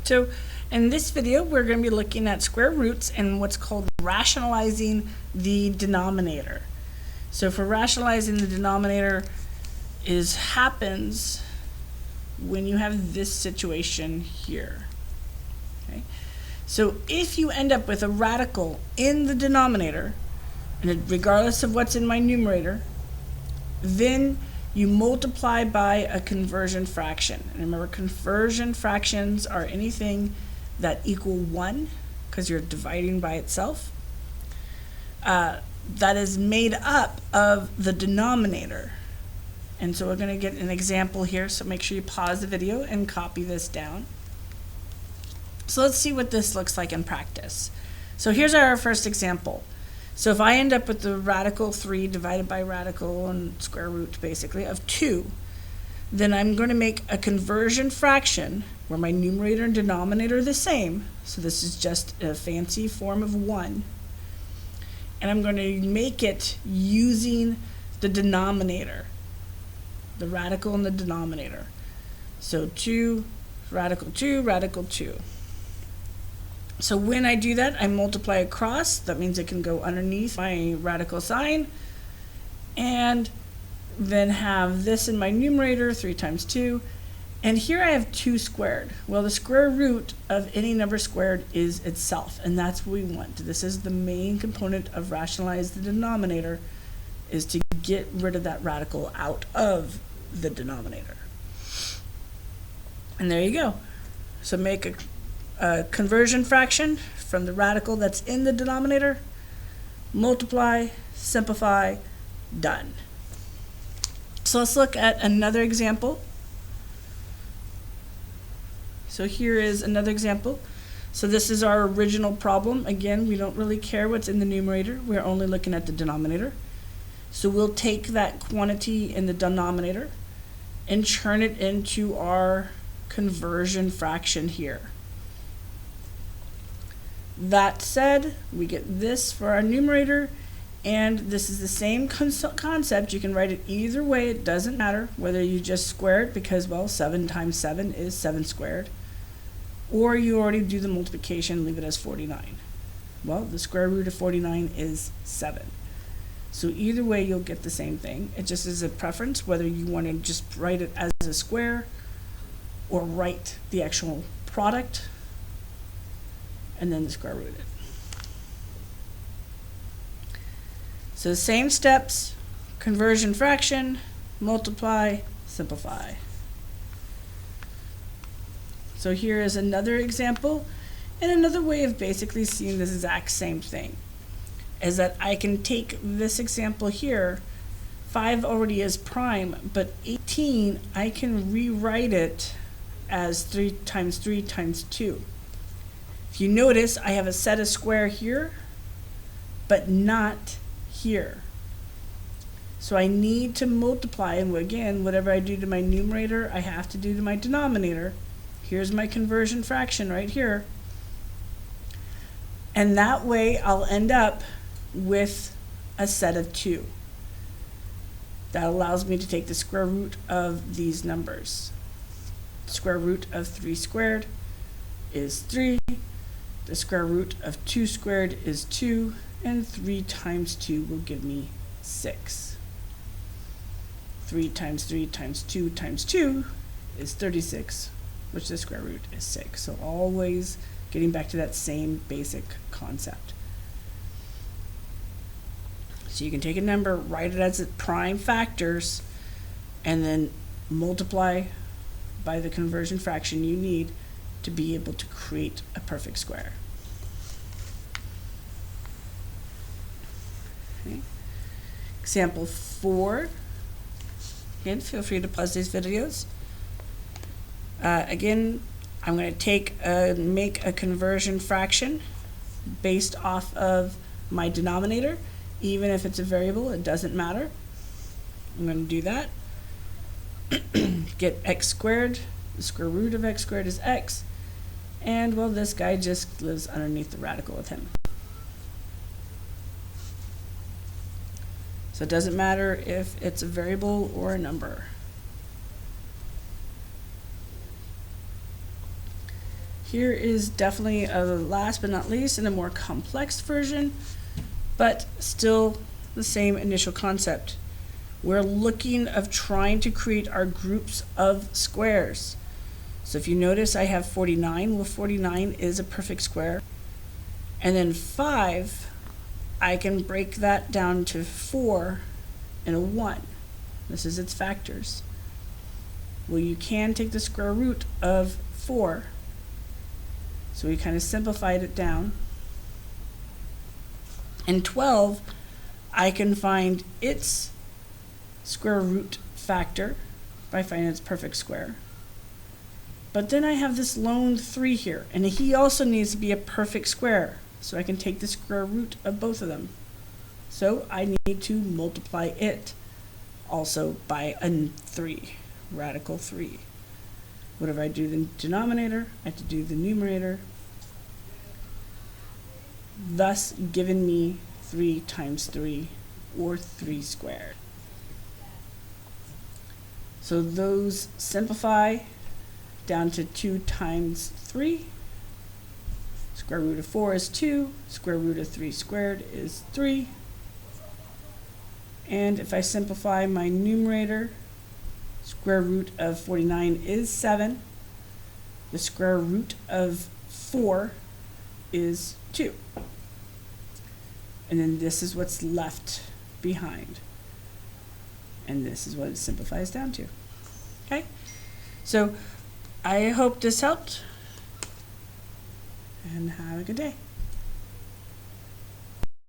So in this video, we're going to be looking at square roots and what's called rationalizing the denominator. So for rationalizing the denominator happens when you have this situation here. Okay? So if you end up with a radical in the denominator, and regardless of what's in my numerator, then you multiply by a conversion fraction. And remember, conversion fractions are anything that equal 1, because you're dividing by itself, that is made up of the denominator. And so we're going to get an example here, so make sure you pause the video and copy this down. So let's see what this looks like in practice. So here's our first example. So if I end up with the radical 3 divided by radical and square root basically of 2, then I'm going to make a conversion fraction where my numerator and denominator are the same. So this is just a fancy form of 1. And I'm going to make it using the denominator, the radical in the denominator. So 2, radical 2, radical 2. So when I do that, I multiply across. That means it can go underneath my radical sign. And then have this in my numerator, 3 times 2. And here I have 2 squared. Well, the square root of any number squared is itself, and that's what we want. This is the main component of rationalize the denominator, is to get rid of that radical out of the denominator. And there you go. So make a conversion fraction from the radical that's in the denominator, multiply, simplify, done. So let's look at another example. So here is another example. So this is our original problem. Again, we don't really care what's in the numerator. We're only looking at the denominator. So we'll take that quantity in the denominator and turn it into our conversion fraction here. That said, we get this for our numerator, and this is the same concept. You can write it either way. It doesn't matter whether you just square it, because, well, 7 times 7 is 7 squared, or you already do the multiplication, leave it as 49. Well, the square root of 49 is 7. So either way, you'll get the same thing. It just is a preference whether you want to just write it as a square or write the actual product and then the square root it. So the same steps: conversion fraction, multiply, simplify. So here is another example, and another way of basically seeing this exact same thing is that I can take this example here. 5 already is prime, but 18, I can rewrite it as 3 times 3 times 2. If you notice, I have a set of square here, but not here. So I need to multiply, and again, whatever I do to my numerator, I have to do to my denominator. Here's my conversion fraction right here. And that way, I'll end up with a set of 2. That allows me to take the square root of these numbers. Square root of 3 squared is 3. The square root of 2 squared is 2, and 3 times 2 will give me 6. 3 times 3 times 2 times 2 is 36, which the square root is 6. So always getting back to that same basic concept. So you can take a number, write it as prime factors, and then multiply by the conversion fraction you need to be able to create a perfect square. Okay. Example 4. Again, feel free to pause these videos. Again, I'm going to make a conversion fraction based off of my denominator. Even if it's a variable, it doesn't matter. I'm going to do that. Get x squared. The square root of x squared is x. And, well, this guy just lives underneath the radical with him. So it doesn't matter if it's a variable or a number. Here is definitely a last but not least and a more complex version, but still the same initial concept. We're looking of trying to create our groups of squares. So if you notice, I have 49. Well, 49 is a perfect square. And then 5, I can break that down to 4 and a 1. This is its factors. Well, you can take the square root of 4. So we kind of simplified it down. And 12, I can find its square root factor by finding its perfect square. But then I have this lone 3 here, and he also needs to be a perfect square. So I can take the square root of both of them. So I need to multiply it also by a 3, radical 3. Whatever I do the denominator, I have to do the numerator, thus giving me 3 times 3, or 3 squared. So those simplify down to 2 times 3. Square root of 4 is 2. Square root of 3 squared is 3. And if I simplify my numerator, square root of 49 is 7. The square root of 4 is 2. And then this is what's left behind. And this is what it simplifies down to. Okay? So I hope this helped. And have a good day.